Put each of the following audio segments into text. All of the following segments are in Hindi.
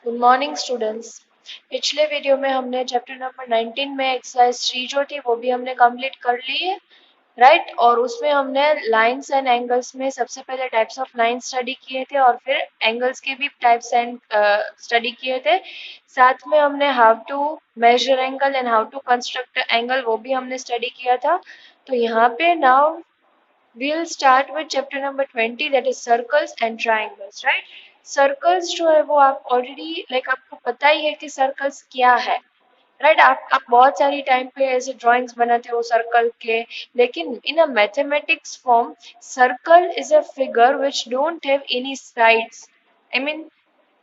Good morning students. पिछले वीडियो में हमने चैप्टर नंबर 19 में एक्सरसाइज 3 जो थी वो भी हमने कंप्लीट कर ली है, राइट। और उसमें हमने लाइंस एंड एंगल्स में सबसे पहले टाइप्स ऑफ लाइन स्टडी किए थे और फिर एंगल्स के भी टाइप्स एंड स्टडी किए थे। साथ में हमने how to measure angle and how to construct angle वो भी हमने स्टडी किया था। तो यहाँ पे now we'll start with chapter number 20, that is circles and triangles, right? Circles जो है वो आप ऑलरेडी आपको पता ही है कि सर्कल्स क्या है, राइट। आप बहुत सारी टाइम पे ऐसे ड्राइंग्स बनाते हो सर्कल के, लेकिन in a mathematics form circle is a figure which don't have any sides. I mean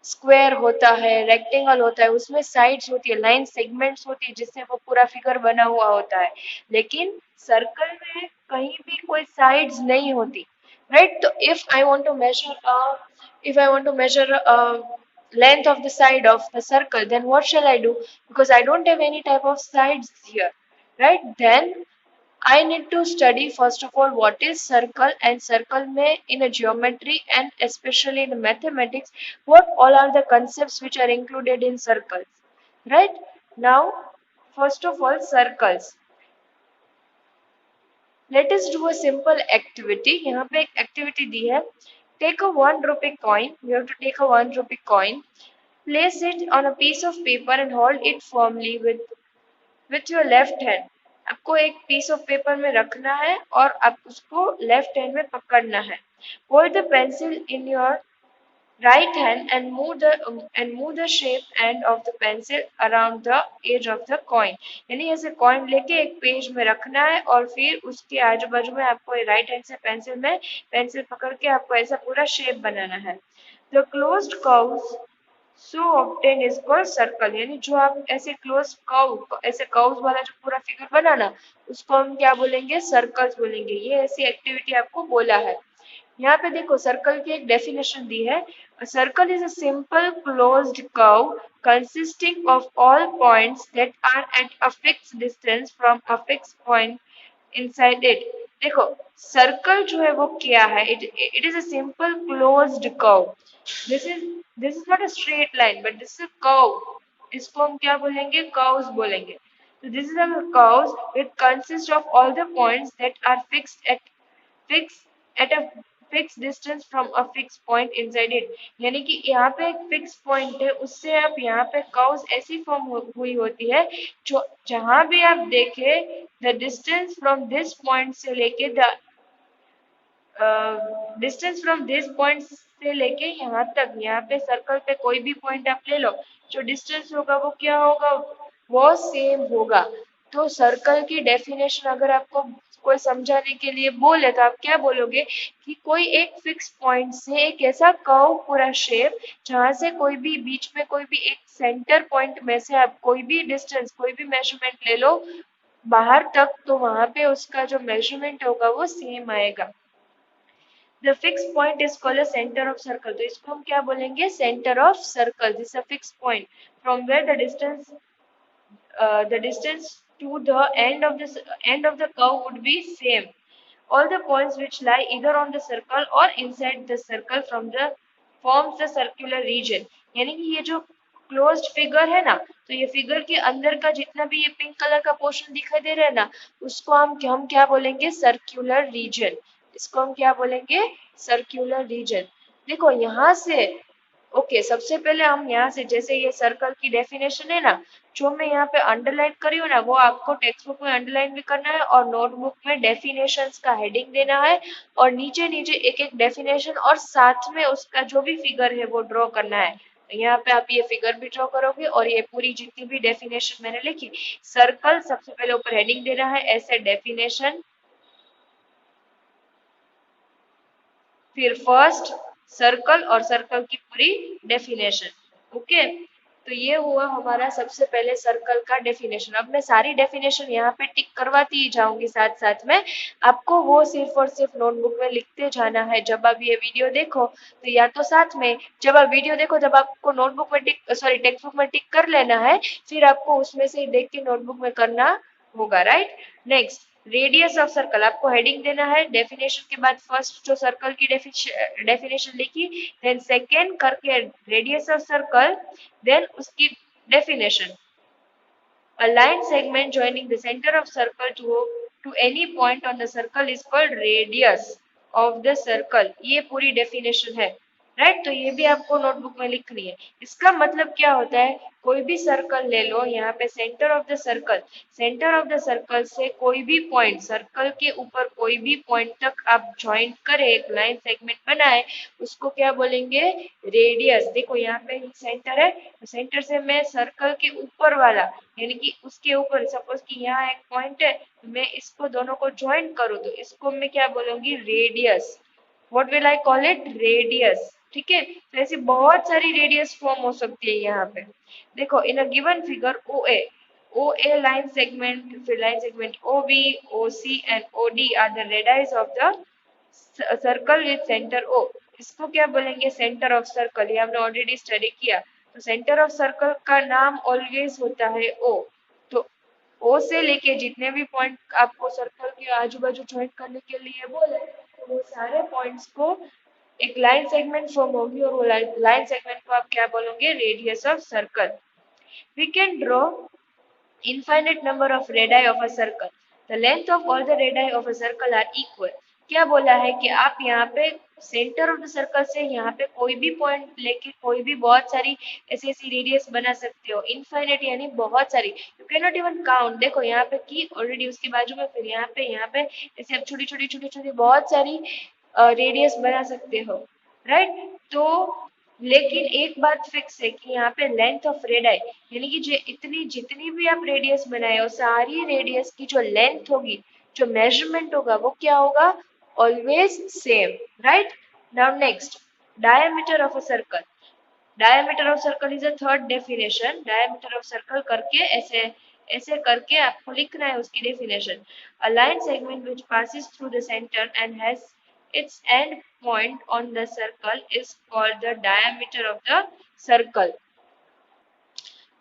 square होता है, रेक्टेंगल होता है, उसमें साइड्स होती है, लाइन सेगमेंट्स होती है जिससे वो पूरा फिगर बना हुआ होता है। लेकिन सर्कल में कहीं भी कोई साइड्स नहीं होती, राइट। तो if I want to measure length of the side of the circle, then what shall I do? Because I don't have any type of sides here, right? Then I need to study first of all what is circle, and circle mein in a geometry and especially in mathematics what all are the concepts which are included in circles, right? Now first of all circles, let us do a simple activity. यहाँ पे एक activity दी है, take a 1 rupee coin, you have to take a 1 rupee coin, place it on a piece of paper and hold it firmly with your left hand. आपको एक पीस ऑफ पेपर में रखना है और आप उसको लेफ्ट हैंड में पकड़ना है। Hold the pencil in your right hand and move the shape end of the pencil around the edge of the coin। यानी ऐसे कॉइन लेके एक पेज में रखना है और फिर उसके आजू बाजू में आपको राइट हैंड से पेंसिल पकड़ के आपको ऐसा पूरा शेप बनाना है। The closed curves so obtain is called circle. यानी जो आप ऐसे क्लोज कर्व, ऐसे कर्व्स वाला जो पूरा फिगर बनाना, उसको हम क्या बोलेंगे? सर्कल्स बोलेंगे। ये ऐसी एक्टिविटी आपको बोला है। यहाँ पे देखो सर्कल की एक डेफिनेशन दी है। Circle is a simple closed curve consisting of all points that are at a fixed distance from a fixed point inside it. देखो सर्कल जो है वो क्या है? It is a simple closed curve. This is not a straight line but this is a curve. इसको हम क्या बोलेंगे? कर्व्स बोलेंगे। So this is a curves which consist of all the points that are fixed at a fixed distance from a fixed point inside it। यानी कि यहाँ पे एक फिक्स पॉइंट है, उससे आप यहाँ पे कर्व्स ऐसी फॉर्म हुई होती है जो जहां भी आप देखे the distance from this point से लेके the distance from this point से लेके यहाँ तक, यहाँ पे सर्कल पे कोई भी पॉइंट आप ले लो, जो डिस्टेंस होगा वो क्या होगा? वो सेम होगा। तो सर्कल की डेफिनेशन अगर आपको कोई समझाने के लिए बोले तो आप क्या बोलोगे कि कोई एक फिक्स पॉइंट से एक ऐसा कर्व पूरा शेप जहां से कोई भी बीच में कोई भी एक सेंटर पॉइंट में से आप कोई भी डिस्टेंस, कोई भी मेजरमेंट ले लो बाहर तक, तो वहां पे उसका जो मेजरमेंट होगा वो सेम आएगा। The fixed point is called a center of circle। तो इसको हम क्या बोलेंगे? Center of circle। This is a fixed point from where the distance to the end of the curve would be same। All the points which lie either on the circle or inside the circle from the forms the circular region। यानी कि ये जो क्लोज्ड फिगर है ना, तो ये फिगर के अंदर का जितना भी ये पिंक कलर का पोर्शन दिखाई दे रहा है ना, उसको हम क्या बोलेंगे? Circular region. इसको हम क्या बोलेंगे? Circular region. देखो यहाँ से ओके सबसे पहले हम यहाँ से, जैसे ये सर्कल की डेफिनेशन है ना, जो मैं यहाँ पे अंडरलाइन करी हूँ ना, वो आपको टेक्स्ट बुक में अंडरलाइन भी करना है और नोटबुक में डेफिनेशंस का हेडिंग देना है और नीचे नीचे एक एक डेफिनेशन और साथ में उसका जो भी फिगर है वो ड्रॉ करना है। यहाँ पे आप ये फिगर भी ड्रॉ करोगे और ये पूरी जितनी भी डेफिनेशन मैंने लिखी, सर्कल सबसे पहले ऊपर हेडिंग देना है, ऐसे डेफिनेशन, फिर फर्स्ट सर्कल और सर्कल की पूरी डेफिनेशन। ओके, तो ये हुआ हमारा सबसे पहले सर्कल का डेफिनेशन। अब मैं सारी डेफिनेशन यहाँ पे टिक करवाती ही जाऊंगी साथ साथ में, आपको वो सिर्फ और सिर्फ नोटबुक में लिखते जाना है। जब आप ये वीडियो देखो तो या तो साथ में, जब आप वीडियो देखो जब आपको नोटबुक में टेक्स्ट बुक में टिक कर लेना है, फिर आपको उसमें से देख के नोटबुक में करना होगा, right. Next radius of circle आपको हेडिंग देना है, डेफिनेशन के बाद फर्स्ट जो सर्कल की डेफिनेशन लिखी, देन सेकेंड करके रेडियस ऑफ सर्कल, देन उसकी definition. A line segment joining the center of circle to any point on the circle is called radius of the circle। ये पूरी डेफिनेशन है, राइट। तो ये भी आपको नोटबुक में लिखनी है। इसका मतलब क्या होता है, कोई भी सर्कल ले लो, यहाँ पे centre of the circle, centre of the circle से कोई भी पॉइंट, सर्कल के ऊपर कोई भी पॉइंट तक आप ज्वाइंट करें, एक लाइन सेगमेंट बनाए, उसको क्या बोलेंगे, रेडियस। देखो यहाँ पे सेंटर है, तो सेंटर से मैं सर्कल के ऊपर वाला, यानी कि उसके ऊपर, सपोज कि यहाँ एक पॉइंट है, मैं इसको दोनों को ज्वाइन करूँ तो इसको मैं क्या बोलूंगी, radius. What will I call it, radius. ठीक है, तो ऐसी बहुत सारी रेडियस फॉर्म हो सकती है यहाँ पे। देखो in a given figure O A line segment, फिर line segment O B, O C and O D are the radius of the circle with centre O. इसको क्या बोलेंगे, सेंटर ऑफ सर्कल। ये हमने ऑलरेडी स्टडी किया। तो सेंटर ऑफ सर्कल का नाम ऑलवेज होता है ओ। तो ओ से लेके जितने भी पॉइंट आपको सर्कल के आजू बाजू ज्वाइंट करने के लिए बोले, तो वो सारे पॉइंट्स को एक लाइन सेगमेंट फॉर्म होगी, और वो लाइन सेगमेंट को आप क्या बोलोगे, radius of circle. We can draw infinite number of radii of a circle. The length of all the radii of a circle are equal. क्या बोला है कि आप यहाँ पे सेंटर ऑफ द सर्कल से यहाँ पे कोई भी पॉइंट लेके कोई भी बहुत सारी ऐसी ऐसी रेडियस बना सकते हो। इनफाइनाइट यानी बहुत सारी, you can not even count. देखो यहाँ पे की ऑलरेडी, उसके बाजू में फिर यहाँ पे ऐसे आप छोटी छोटी बहुत सारी रेडियस बना सकते हो, राइट। तो लेकिन एक बात फिक्स है कि यहाँ पे लेंथ ऑफ रेडाई, यानी कि जो इतनी जितनी भी आप रेडियस बनाए हो, सारी रेडियस की जो लेंथ होगी, जो मेजरमेंट होगा, वो क्या होगा, always same, right. Now next, diameter of a circle. Diameter of circle is a third definition. Diameter of circle करके ऐसे ऐसे करके आपको लिखना है उसकी definition. A line segment which passes through the centre and has its end point on the circle is called the diameter of the circle।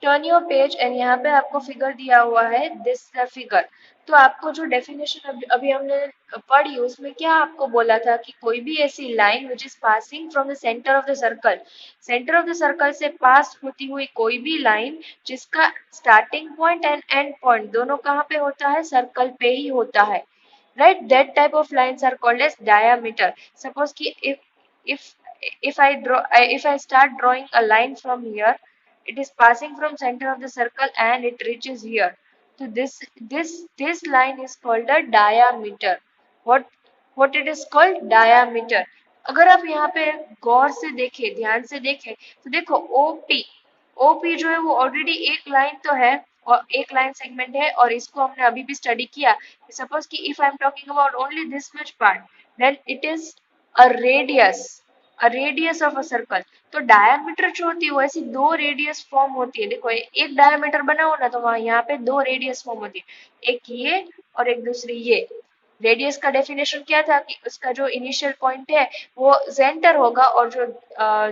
Turn your page and यहाँ पे आपको फिगर दिया हुआ है, दिस द फिगर। तो आपको जो डेफिनेशन अभी हमने पढ़ी, उसमें क्या आपको बोला था कि कोई भी ऐसी line which is passing from the centre of the circle, centre of the circle से पास होती हुई कोई भी लाइन जिसका starting point and and point दोनों कहाँ पे होता है, सर्कल पे ही होता है, right। That type of lines are called as diameter। Suppose कि if I start drawing a line from here, it is passing from center of the circle and it reaches here, so this line is called a diameter। what it is called, diameter। अगर आप यहाँ पे गौर से देखें, ध्यान से देखें, तो देखो ओपी, ओपी जो है वो ऑलरेडी एक लाइन तो है, और एक लाइन सेगमेंट है, और इसको हमने अभी भी स्टडी किया। सपोज कि if I am talking about only this much part, then it is a radius, a radius of a circle. तो डायमीटर जो होती है वो ऐसी दो रेडियस फॉर्म होती है। देखो एक डायमीटर बनाओ ना, तो वहां यहाँ पे दो रेडियस फॉर्म होती है, एक ये और एक दूसरी ये। रेडियस का डेफिनेशन क्या था कि उसका जो इनिशियल पॉइंट है वो सेंटर होगा, और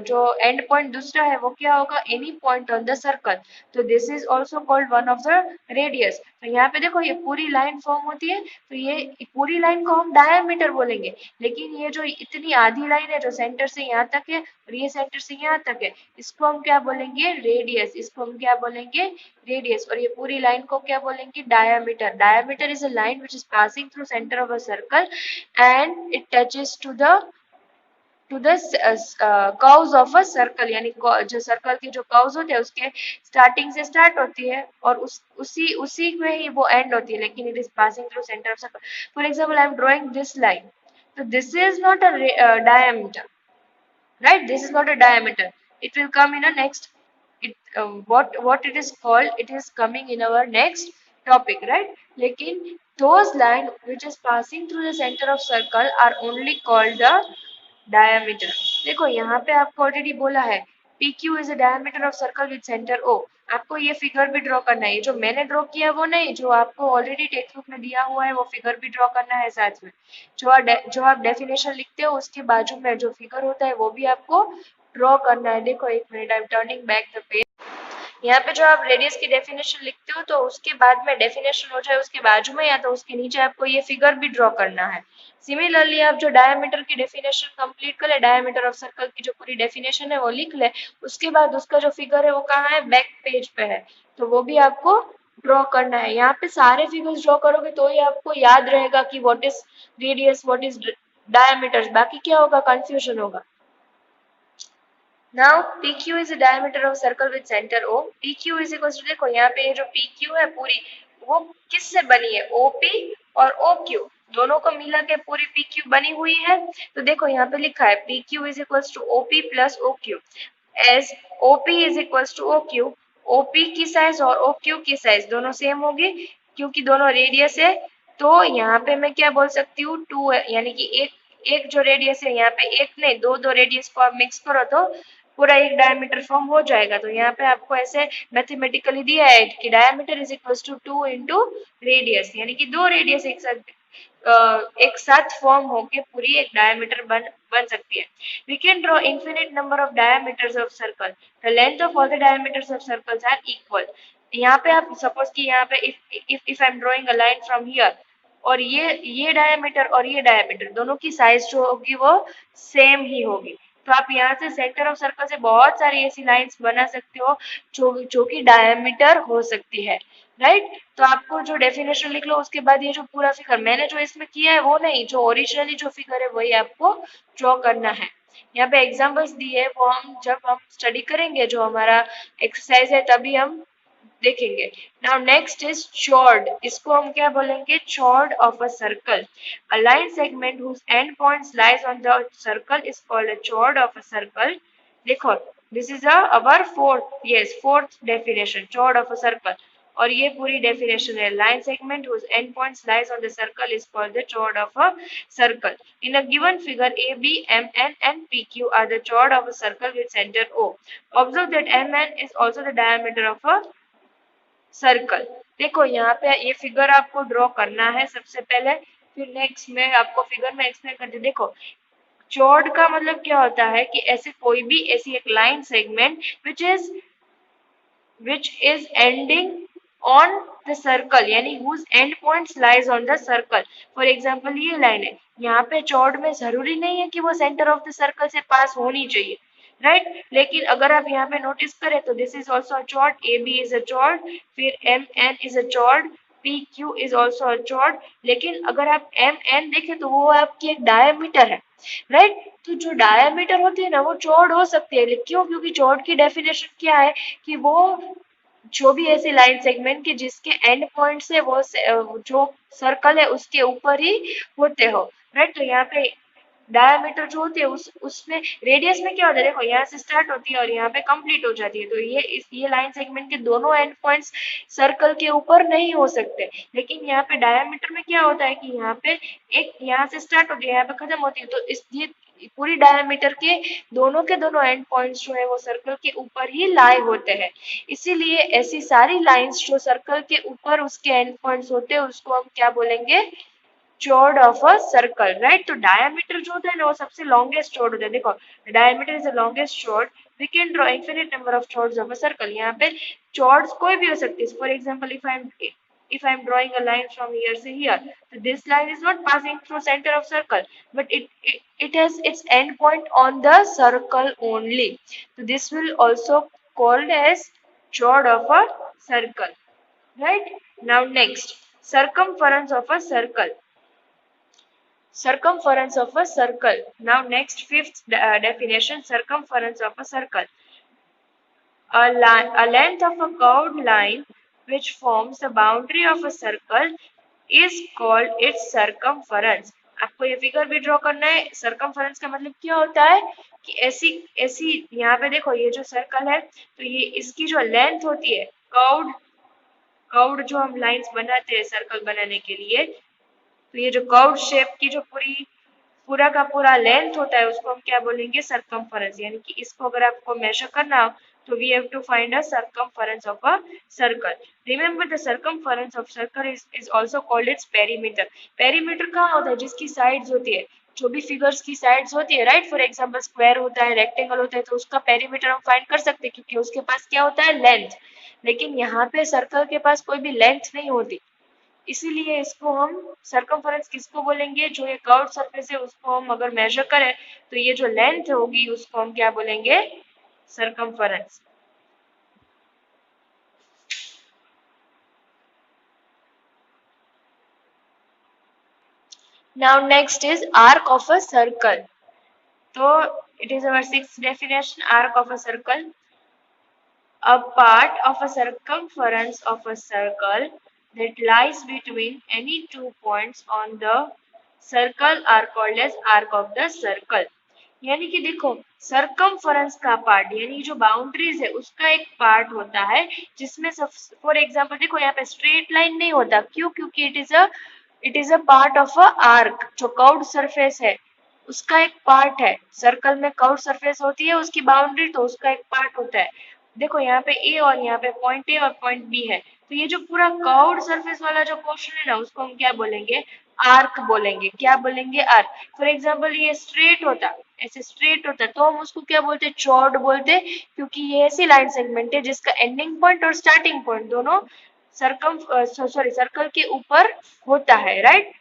जो एंड पॉइंट दूसरा है वो क्या होगा, any point on the circle. तो this is also called one of the radius. तो यहाँ पे देखो ये पूरी लाइन फॉर्म होती है, तो ये पूरी लाइन को हम डायमीटर बोलेंगे। लेकिन ये जो इतनी आधी लाइन है जो सेंटर से यहाँ तक है, और ये सेंटर से यहाँ तक है, इसको हम क्या बोलेंगे, रेडियस। इसको हम क्या बोलेंगे, रेडियस। और ये पूरी लाइन को क्या बोलेंगे, diameter. Diameter is a line which is passing through centre of a circle and it touches to the curves of a circle, यानी जो सर्कल के जो कर्व्स होते हैं उसके स्टार्टिंग से स्टार्ट होती है, और उसी में ही वो एंड होती है, लेकिन it is passing through centre of circle. For example I am drawing this line, तो this is not a diameter, right? This is not a diameter. It will come in a next, what it is called, it is coming in our next topic, right? Lekin those line which is passing through the center of circle are only called the diameter। देखो यहाँ पे आपको ऑलरेडी बोला है PQ is a diameter of circle with center O। आपको ये फिगर भी ड्रॉ करना है, जो मैंने ड्रॉ किया वो नहीं, जो आपको ऑलरेडी टेक्स्ट बुक में दिया हुआ है वो फिगर भी ड्रॉ करना है साथ में। जो आप डेफिनेशन लिखते हो उसके बाजू में जो फिगर होता है वो भी आपको ड्रॉ करना है। देखो एक minute, I am turning back the page. यहाँ पे जो आप रेडियस की डेफिनेशन लिखते हो तो उसके बाद में डेफिनेशन हो जाए उसके बाजू में या तो उसके नीचे आपको ये फिगर भी ड्रॉ करना है। सिमिलरली आप जो डायमीटर की डेफिनेशन कंप्लीट कर ले, डायमीटर ऑफ सर्कल की जो पूरी डेफिनेशन है वो लिख ले, उसके बाद उसका जो फिगर है वो कहाँ है, बैक पेज पे है, तो वो भी आपको ड्रॉ करना है। यहाँ पे सारे फिगर्स ड्रॉ करोगे तो ही आपको याद रहेगा कि what is radius, what is diameter, बाकी क्या होगा, कंफ्यूजन होगा। Now PQ is the diameter of circle with center O. PQ is equals to, देखो यहाँ पे ये जो PQ है पूरी वो किससे बनी है, OP और OQ दोनों को मिला के पूरी PQ बनी हुई है। तो देखो यहाँ पे लिखा है PQ is equals to OP plus OQ as OP is equals to OQ। OP की साइज और OQ की साइज दोनों सेम होगी क्योंकि दोनों रेडियस है। तो यहाँ पे मैं क्या बोल सकती हूँ, 2 यानी कि एक एक जो रेडियस है यहाँ पे एक नहीं दो रेडियस को आप मिक्स करो तो पूरा एक डायमीटर फॉर्म हो जाएगा। तो यहाँ पे आपको ऐसे मैथमेटिकली दिया है कि diameter is equal to 2 into radius, यानी कि दो रेडियस एक साथ फॉर्म होके पूरी एक डायमीटर बन सकती है। We can draw infinite number of diameters of circle. The length of all the diameters of circles are equal. यहाँ पे आप सपोज कि यहाँ पे if I'm drawing a line from here और ये डायमीटर और ये डायमीटर दोनों की साइज जो होगी वो सेम ही होगी। तो आप यहाँ से सेंटर ऑफ सर्कल से बहुत सारी ऐसी लाइंस बना सकते हो जो कि डायमीटर हो सकती है, राइट। तो आपको जो डेफिनेशन लिख लो उसके बाद ये जो पूरा फिगर मैंने जो इसमें किया है वो नहीं, जो ओरिजिनली जो फिगर है वही आपको ड्रॉ करना है। यहाँ पे एग्जांपल्स दिए है वो हम जब हम स्टडी करेंगे जो हमारा एक्सरसाइज है तभी हम देखेंगे। नाउ नेक्स्ट इज चॉर्ड, इसको हम क्या बोलेंगे, chord of a circle. A line segment whose end points lies on the circle is called a chord of a circle। देखो this is our fourth definition, chord of a circle. और ये पूरी डेफिनेशन है, line segment whose end points lies on the circle is called the chord of a circle। In a given figure, AB, MN and PQ are the chord of a circle with center O। Observe that MN is also the diameter of a circle. देखो यहाँ पे ये फिगर आपको ड्रॉ करना है सबसे पहले, फिर नेक्स्ट में आपको फिगर में एक्सप्लेन करते। देखो चॉर्ड का मतलब क्या होता है कि ऐसे कोई भी ऐसी एक line segment which is ending on the circle, यानी whose end points lies on the circle। For example ये लाइन है, यहाँ पे चॉर्ड में जरूरी नहीं है कि वो सेंटर ऑफ द सर्कल से पास होनी चाहिए, राइट। लेकिन अगर आप यहाँ पे नोटिस करें तो this is also a chord, A B is a chord, फिर M N is a chord, P Q is also a chord. लेकिन अगर आप एम एन देखें तो वो आपकी एक डायमीटर है, राइट। तो जो डायमीटर होती है ना वो चौड़ हो सकती है, लेकिन क्यों, क्योंकि चौड़ की डेफिनेशन क्या है कि वो जो भी ऐसी लाइन सेगमेंट के जिसके एंड पॉइंट से वो जो सर्कल है उसके ऊपर ही होते हो, राइट। तो यहाँ पे डायमीटर जो होती है उसमें रेडियस में क्या होता है, देखो यहाँ से स्टार्ट होती है और यहाँ पे कंप्लीट हो जाती है। तो ये लाइन सेगमेंट के दोनों एंड पॉइंट्स सर्कल के ऊपर नहीं हो सकते। लेकिन यहाँ पे डायमीटर में क्या होता है कि यहाँ पे एक यहाँ से स्टार्ट होती है यहाँ पे खत्म होती है, तो इसलिए पूरी डायमीटर के दोनों एंड पॉइंट्स जो है वो सर्कल के ऊपर ही लाए होते हैं। इसीलिए ऐसी सारी लाइंस जो सर्कल के ऊपर उसके एंड पॉइंट्स होते हैं उसको हम क्या बोलेंगे, chord of a circle, right। तो diameter जो होता है ना वो सबसे longest chord होता है। देखो diameter is the longest chord। we can draw infinite number of chords of a circle। यहाँ पे chords कोई भी हो सकती है। for example if I'm drawing a line from here to here, so this line is not passing through center of circle, but it has its end point on the circle only, so this will also called as chord of a circle, right। now next, circumference of a circle, circumference of a circle। now next, fifth definition, circumference of a circle, a length of a curved line which forms the boundary of a circle is called its circumference। आपको ये फिगर भी ड्रॉ करना है। circumference का मतलब क्या होता है कि ऐसी ऐसी यहाँ पे देखो ये जो सर्कल है तो ये इसकी जो लेंथ होती है, कर्व्ड जो हम लाइंस बनाते हैं सर्कल बनाने के लिए, तो ये जो कर्व शेप की जो पूरा का पूरा लेंथ होता है उसको हम क्या बोलेंगे, सरकमफरेंस। यानी कि इसको अगर आपको मेजर करना हो तो we have to find a circumference of a circle. Remember the circumference of circle is also called its perimeter. Perimeter कहाँ होता है, जिसकी साइड्स होती है, जो भी फिगर्स की साइड्स होती है, राइट, फॉर एग्जांपल स्क्वायर होता है, रेक्टेंगल होता है, तो उसका पेरीमीटर हम फाइंड कर सकते हैं क्योंकि उसके पास क्या होता है, लेंथ। लेकिन यहाँ पे सर्कल के पास कोई भी लेंथ नहीं होती, इसीलिए इसको हम सर्कमफरेंस किसको बोलेंगे, जो ये कर्व्ड सरफेस है उसको हम अगर मेजर करें तो ये जो लेंथ होगी उसको हम क्या बोलेंगे, circumference. Now next is arc of a circle. So it is our sixth definition, arc of a circle. A part of a circumference of a circle that lies between any 2 points on the circle are called as arc of the circle. यानी कि देखो सर्कमफरेंस का पार्ट यानी जो बाउंड्रीज है उसका एक पार्ट होता है जिसमें फॉर एग्जांपल देखो यहाँ पे स्ट्रेट लाइन नहीं होता, क्यों, क्योंकि it is a part of a arc, जो कर्व्ड सरफेस है उसका एक पार्ट है। सर्कल में कर्व्ड सरफेस होती है उसकी बाउंड्री, तो उसका एक पार्ट होता है। देखो यहाँ पे ए और यहाँ पे पॉइंट ए और पॉइंट बी है, तो ये जो पूरा कर्व्ड सरफेस वाला जो पोर्शन है ना उसको हम क्या बोलेंगे, आर्क बोलेंगे। क्या बोलेंगे, आर्क। फॉर एग्जांपल ये स्ट्रेट होता, ऐसे स्ट्रेट होता तो हम उसको क्या बोलते, चॉर्ड बोलते, क्योंकि ये ऐसी लाइन सेगमेंट है जिसका एंडिंग पॉइंट और स्टार्टिंग पॉइंट दोनों सर्कल के ऊपर होता है, राइट।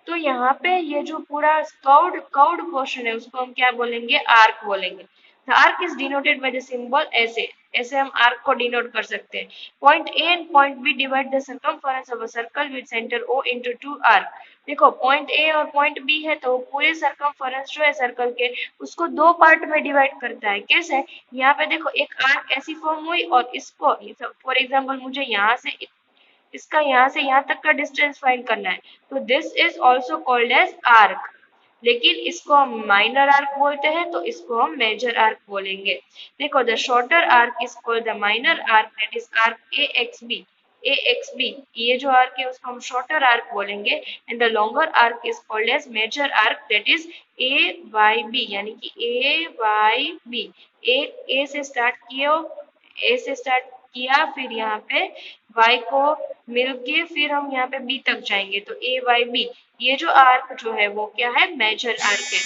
तो यहाँ पे ये जो पूरा कर्व्ड पोर्शन है उसको हम क्या बोलेंगे, आर्क बोलेंगे। The arc is denoted by the symbol ऐसे, ऐसे हम आर्क को डिनोट कर सकते हैं। Point A and point B divide the circumference of a circle with centre O into two arc. देखो पॉइंट ए और पॉइंट बी है तो पूरे सर्कमफरेंस जो है सर्कल के उसको दो पार्ट में डिवाइड करता है। कैसे, यहाँ पे देखो एक आर्क ऐसी फॉर्म हुई और इसको फॉर एग्जाम्पल मुझे यहाँ से इसका यहाँ से यहाँ तक का डिस्टेंस फाइंड करना है, तो this is also called as arc. लेकिन इसको हम माइनर आर्क बोलते हैं तो इसको हम मेजर आर्क बोलेंगे। देखो the shorter arc is called the minor arc, that is arc A X B. A X B ये जो आर्क है उसको हम शॉर्टर आर्क बोलेंगे, and the longer arc is called as major arc, that is A Y B, यानी कि ए वाई बी। ए से स्टार्ट किया, ए से स्टार्ट किया, फिर यहाँ पे y को मिलके फिर हम यहाँ पे b तक जाएंगे, तो ए वाई बी ये जो आर्क जो है वो क्या है, मेजर आर्क है।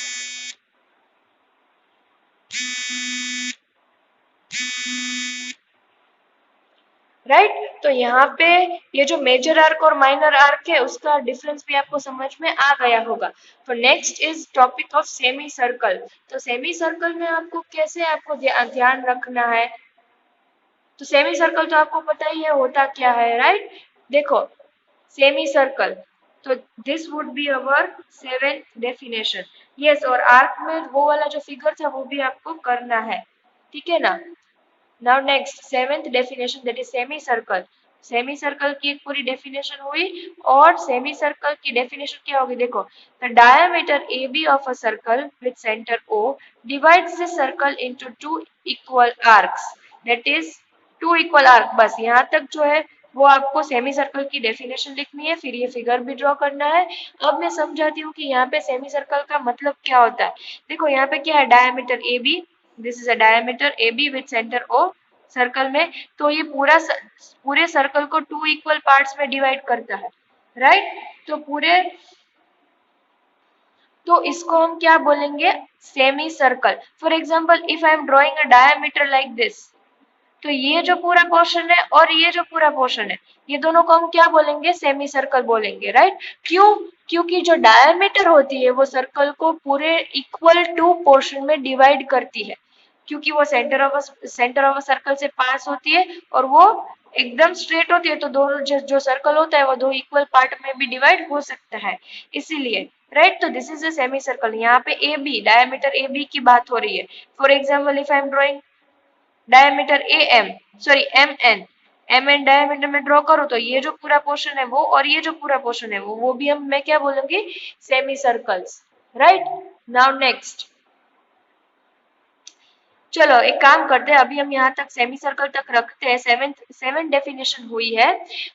राइट, तो यहाँ पे ये जो मेजर आर्क और माइनर आर्क है उसका डिफरेंस भी आपको समझ में आ गया होगा। तो next is topic of semi circle. तो सेमी सर्कल में आपको कैसे आपको ध्यान रखना है, तो सेमी सर्कल तो आपको पता ही है होता क्या है, राइट। देखो सेमी सर्कल, तो this would be our seventh definition. Yes, और आर्क में वो वाला जो फिगर था वो भी आपको करना है, ठीक है ना। Now next seventh definition, that is semi circle. Semi circle की एक पूरी डेफिनेशन हुई, और सेमी सर्कल की डेफिनेशन क्या होगी, देखो the diameter A B of a circle with centre O divides the circle into two equal arcs, that is two equal arc. बस यहाँ तक जो है वो आपको सेमी सर्कल की डेफिनेशन लिखनी है, फिर ये फिगर भी ड्रॉ करना है। अब मैं समझाती हूँ कि यहाँ पे सेमी सर्कल का मतलब क्या होता है। देखो यहाँ पे क्या है, diameter A B, this is a diameter A B with centre O circle में, तो ये पूरे सर्कल को टू इक्वल पार्ट्स में डिवाइड करता है, राइट। तो इसको हम क्या बोलेंगे, semi circle. For example if I am drawing a diameter like this, तो ये जो पूरा पोर्शन है और ये जो पूरा पोर्शन है ये दोनों को हम क्या बोलेंगे, सेमी सर्कल बोलेंगे, राइट। क्यों, क्योंकि जो डायमीटर होती है वो सर्कल को पूरे इक्वल टू पोर्शन में डिवाइड करती है, क्योंकि वो सेंटर ऑफ सर्कल से पास होती है और वो एकदम स्ट्रेट होती है, तो दोनों जो सर्कल होता है वो दो इक्वल पार्ट में भी डिवाइड हो सकता है, इसीलिए, राइट। तो this is a semi circle. यहाँ पे A B, diameter A B की बात हो रही है। For example if I am drawing diameter A M, sorry M N diameter में ड्रॉ करो, तो ये जो पूरा पोर्शन है वो और ये जो पूरा पोर्शन है वो भी हम मैं क्या बोलूंगी, semi circles, right. Now next, चलो एक काम करते हैं, अभी हम यहाँ तक सेमी सर्कल तक रखते हैं। सेवन डेफिनेशन हुई है।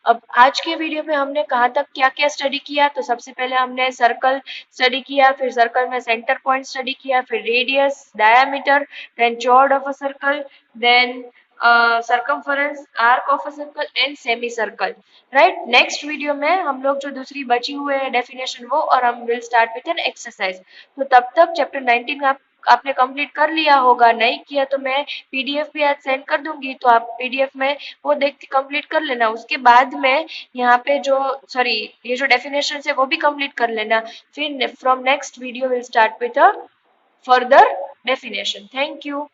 अब आज के वीडियो में हमने कहाँ तक क्या क्या स्टडी किया, तो सबसे पहले हमने सर्कल स्टडी किया, फिर सर्कल में सेंटर पॉइंट स्टडी किया, फिर radius, diameter, then chord of a circle, then circumference, arc of a circle and semi circle. Right, next video में हम लोग जो दूसरी बची हुए है डेफिनेशन वो, और हम will start with an exercise. तो तब तक चैप्टर 19 आपने कंप्लीट कर लिया होगा, नहीं किया तो मैं पीडीएफ भी आज सेंड कर दूंगी, तो आप पीडीएफ में वो देख के कंप्लीट कर लेना। उसके बाद में यहाँ पे जो सॉरी ये जो डेफिनेशन है वो भी कंप्लीट कर लेना। फिर from next video will start with a further definition. Thank you.